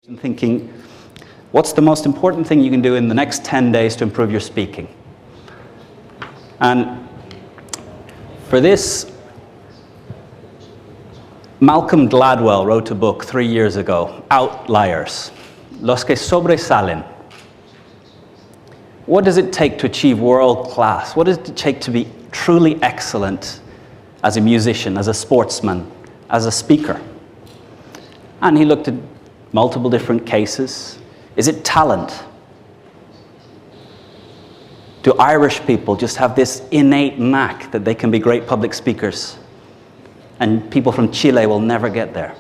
and thinking, what's the most important thing you can do in the next 10 days to improve your speaking? And for this, Malcolm Gladwell wrote a book 3 years ago, Outliers, Los que sobresalen. What does it take to achieve world class? What does it take to be truly excellent as a musician, as a sportsman, as a speaker? And he looked at multiple different cases. Is it talent? Do Irish people just have this innate knack that they can be great public speakers? And people from Chile will never get there?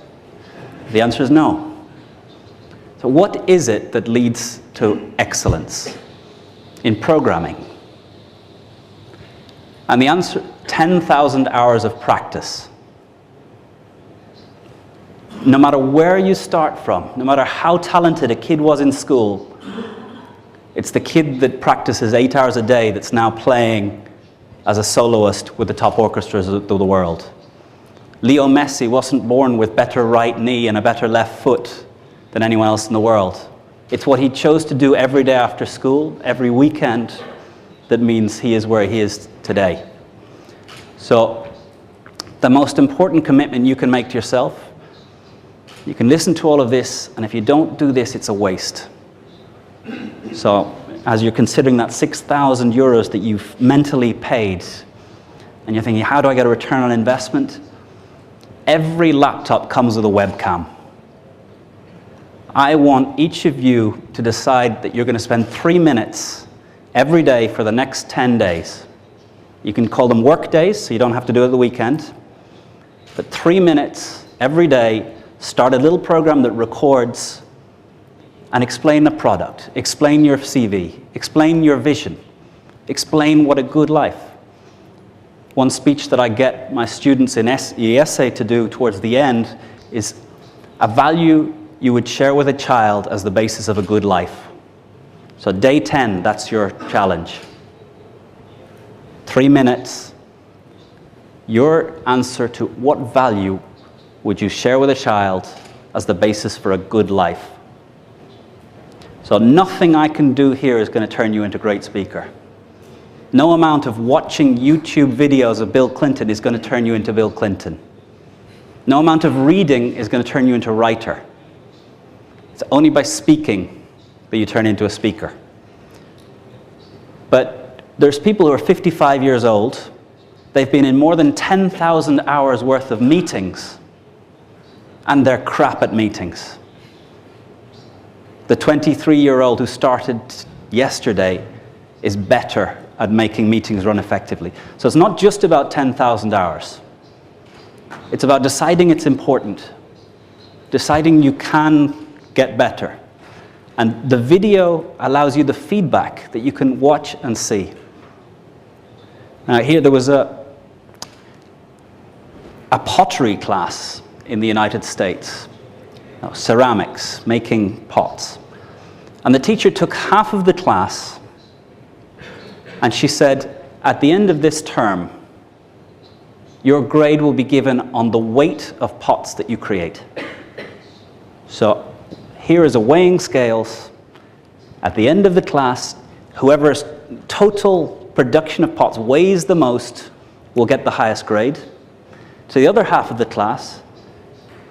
The answer is no. So what is it that leads to excellence in programming? And the answer, 10,000 hours of practice. No matter where you start from, no matter how talented a kid was in school, it's the kid that practices 8 hours a day that's now playing as a soloist with the top orchestras of the world. Leo Messi wasn't born with better right knee and a better left foot than anyone else in the world. It's what he chose to do every day after school, every weekend, that means he is where he is today. So the most important commitment you can make to yourself, you can listen to all of this, and if you don't do this, it's a waste. So as you're considering that 6,000 euros that you've mentally paid, and you're thinking, how do I get a return on investment? Every laptop comes with a webcam. I want each of you to decide that you're going to spend 3 minutes every day for the next 10 days. You can call them work days, so you don't have to do it the weekend. But 3 minutes every day, start a little program that records and explain the product, explain your CV, explain your vision, explain what a good life. One speech that I get my students in the essay to do towards the end is a value you would share with a child as the basis of a good life. So day 10, that's your challenge. 3 minutes, your answer to what value would you share with a child as the basis for a good life? So nothing I can do here is going to turn you into a great speaker. No amount of watching YouTube videos of Bill Clinton is going to turn you into Bill Clinton. No amount of reading is going to turn you into a writer. It's only by speaking that you turn into a speaker. But there's people who are 55 years old. They've been in more than 10,000 hours worth of meetings, and they're crap at meetings. The 23-year-old who started yesterday is better at making meetings run effectively. So it's not just about 10,000 hours. It's about deciding it's important, deciding you can get better. And the video allows you the feedback that you can watch and see. Now here there was a pottery class in the United States, ceramics, making pots. And the teacher took half of the class and she said, at the end of this term, your grade will be given on the weight of pots that you create. So here is a weighing scales. At the end of the class, whoever's total production of pots weighs the most will get the highest grade. To the other half of the class,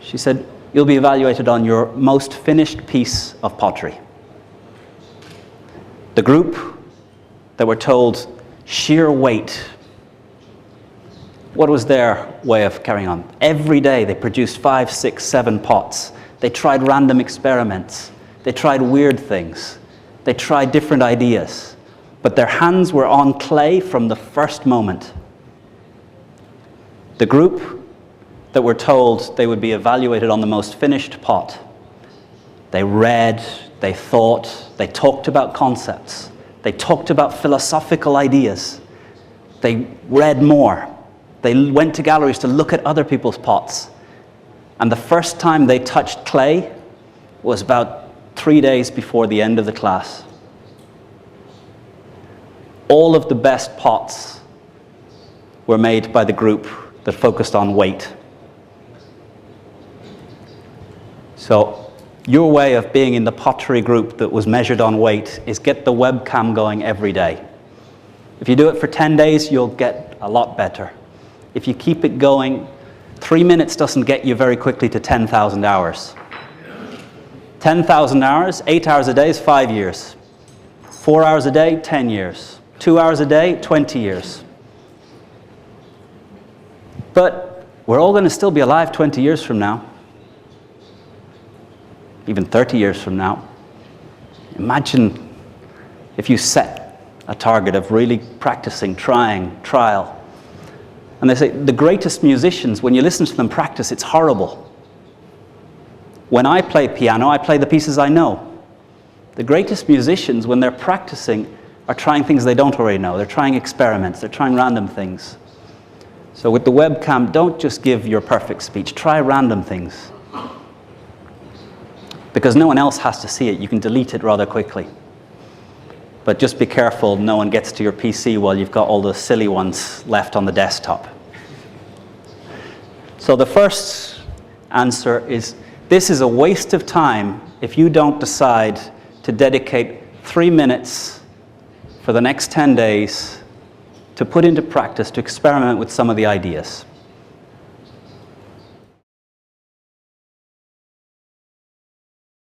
she said, you'll be evaluated on your most finished piece of pottery. The group that were told sheer weight, what was their way of carrying on? Every day they produced 5, 6, 7 pots. They tried random experiments. They tried weird things. They tried different ideas. But their hands were on clay from the first moment. The group that were told they would be evaluated on the most finished pot, they read, they thought, they talked about concepts. They talked about philosophical ideas. They read more. They went to galleries to look at other people's pots. And the first time they touched clay was about 3 days before the end of the class. All of the best pots were made by the group that focused on weight. So Your way of being in the pottery group that was measured on weight is get the webcam going every day. If you do it for 10 days, you'll get a lot better. If you keep it going, 3 minutes doesn't get you very quickly to 10,000 hours. 10,000 hours, 8 hours a day is 5 years. 4 hours a day, 10 years. 2 hours a day, 20 years. But we're all going to still be alive 20 years from now. Even 30 years from now. Imagine if you set a target of really practicing, trying, trial. And they say the greatest musicians, when you listen to them practice, it's horrible. When I play piano, I play the pieces I know. The greatest musicians, when they're practicing, are trying things they don't already know. They're trying experiments. They're trying random things. So with the webcam, don't just give your perfect speech. Try random things. Because no one else has to see it. You can delete it rather quickly. But just be careful no one gets to your PC while you've got all the silly ones left on the desktop. So the first answer is, this is a waste of time if you don't decide to dedicate 3 minutes for the next 10 days to put into practice, to experiment with some of the ideas.